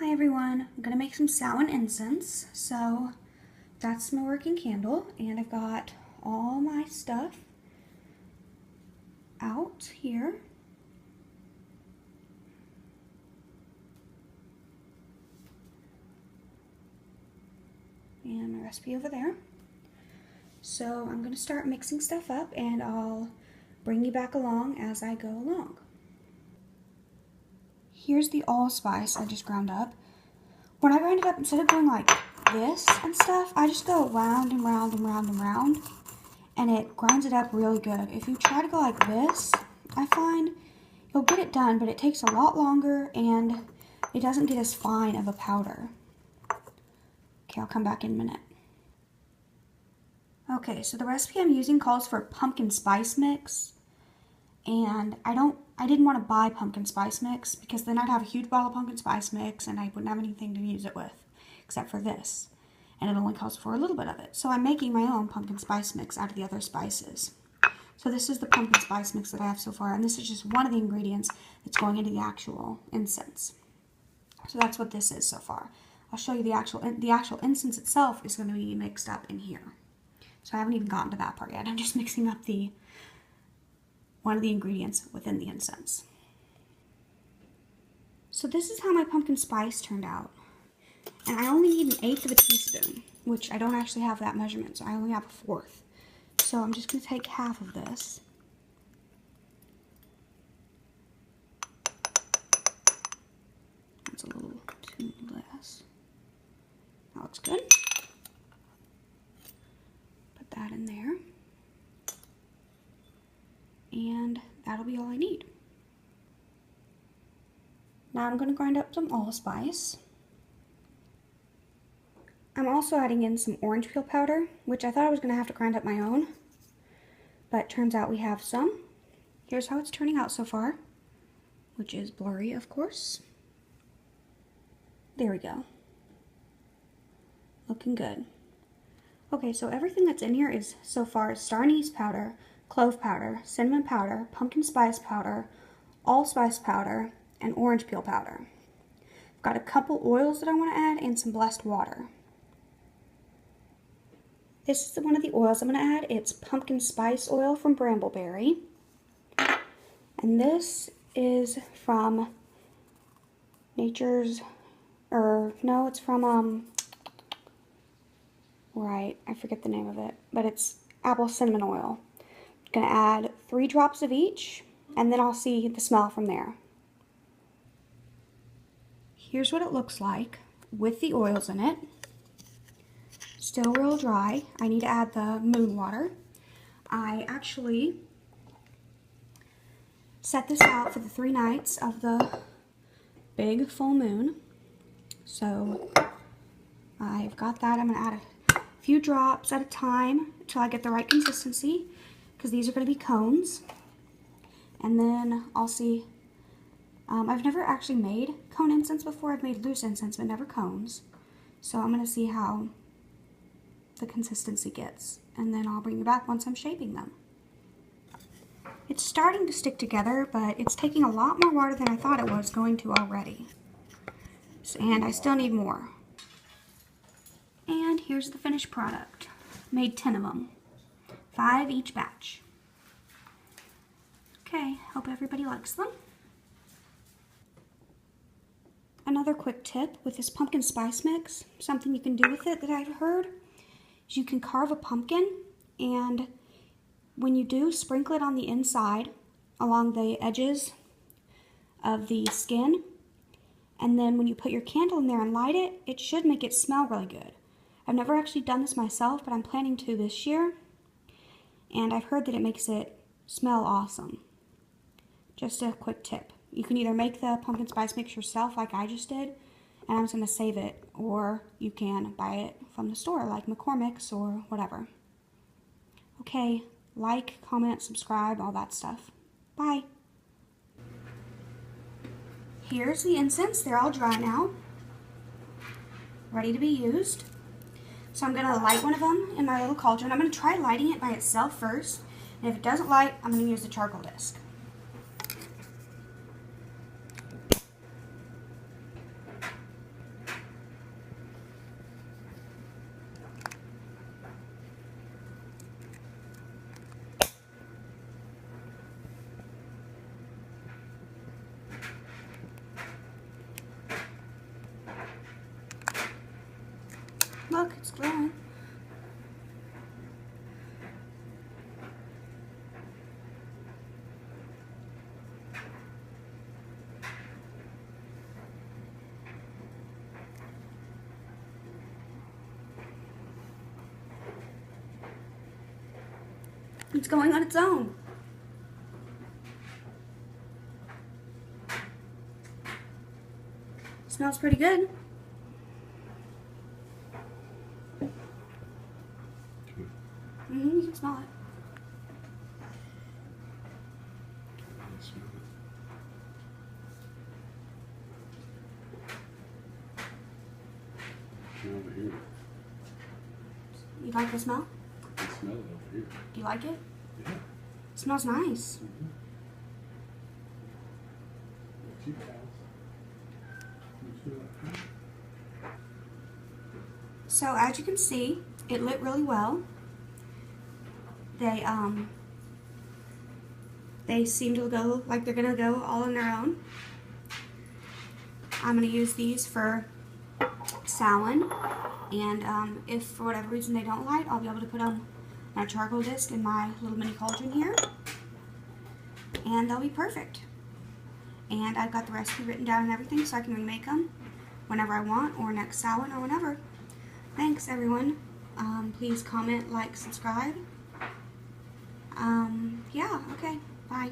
Hi everyone, I'm going to make some Samhain incense. So that's my working candle, and I've got all my stuff out here. And my recipe over there. So I'm going to start mixing stuff up, and I'll bring you back along as I go along. Here's the allspice I just ground up. When I grind it up, instead of going like this and stuff, I just go round and round and round and round, and it grinds it up really good. If you try to go like this, I find you'll get it done, but it takes a lot longer and it doesn't get as fine of a powder. Okay, I'll come back in a minute. Okay, so the recipe I'm using calls for pumpkin spice mix, and I didn't want to buy pumpkin spice mix because then I'd have a huge bottle of pumpkin spice mix and I wouldn't have anything to use it with except for this, and it only calls for a little bit of it. So I'm making my own pumpkin spice mix out of the other spices. So this is the pumpkin spice mix that I have so far, and this is just one of the ingredients that's going into the actual incense. So that's what this is so far. I'll show you the actual incense itself is going to be mixed up in here. So I haven't even gotten to that part yet. I'm just mixing up one of the ingredients within the incense. So this is how my pumpkin spice turned out. And I only need 1/8 of a teaspoon, which I don't actually have that measurement, so I only have 1/4. So I'm just going to take half of this. That's a little too less. That looks good. Put that in there. And that'll be all I need. Now I'm going to grind up some allspice. I'm also adding in some orange peel powder, which I thought I was going to have to grind up my own, but turns out we have some. Here's how it's turning out so far, which is blurry, of course. There we go. Looking good. Okay, so everything that's in here is so far star anise powder, clove powder, cinnamon powder, pumpkin spice powder, allspice powder, and orange peel powder. I've got a couple oils that I want to add and some blessed water. This is one of the oils I'm going to add. It's pumpkin spice oil from Brambleberry. And this is from it's from, right, I forget the name of it, but it's apple cinnamon oil. I'm going to add 3 drops of each, and then I'll see the smell from there. Here's what it looks like with the oils in it. Still real dry. I need to add the moon water. I actually set this out for the 3 nights of the big full moon. So I've got that. I'm going to add a few drops at a time until I get the right consistency, because these are going to be cones. And then I'll see. I've never actually made cone incense before. I've made loose incense, but never cones. So I'm going to see how the consistency gets, and then I'll bring you back once I'm shaping them. It's starting to stick together, but it's taking a lot more water than I thought it was going to already. And I still need more. And here's the finished product. Made 10 of them. 5 each batch. Okay, hope everybody likes them. Another quick tip with this pumpkin spice mix, something you can do with it that I've heard, is you can carve a pumpkin, and when you do, sprinkle it on the inside along the edges of the skin, and then when you put your candle in there and light it, it should make it smell really good. I've never actually done this myself, but I'm planning to this year, and I've heard that it makes it smell awesome. Just a quick tip. You can either make the pumpkin spice mix yourself like I just did, and I'm just going to save it, or you can buy it from the store like McCormick's or whatever. Okay, like, comment, subscribe, all that stuff. Bye. Here's the incense. They're all dry now, ready to be used. So I'm going to light one of them in my little cauldron. I'm going to try lighting it by itself first, and if it doesn't light, I'm going to use the charcoal disc. glowing. It's going on its own. Smells pretty good. You can smell it. Over here. You like the smell? I smell it over here. Do you like it? Yeah. It smells nice. So as you can see, it lit really well. They seem to go like they're gonna go all on their own. I'm gonna use these for Samhain, and if for whatever reason they don't light, I'll be able to put them on a charcoal disc in my little mini cauldron here, and they'll be perfect. And I've got the recipe written down and everything, so I can remake them whenever I want, or next Samhain, or whenever. Thanks, everyone. Please comment, like, subscribe. Yeah, okay, bye.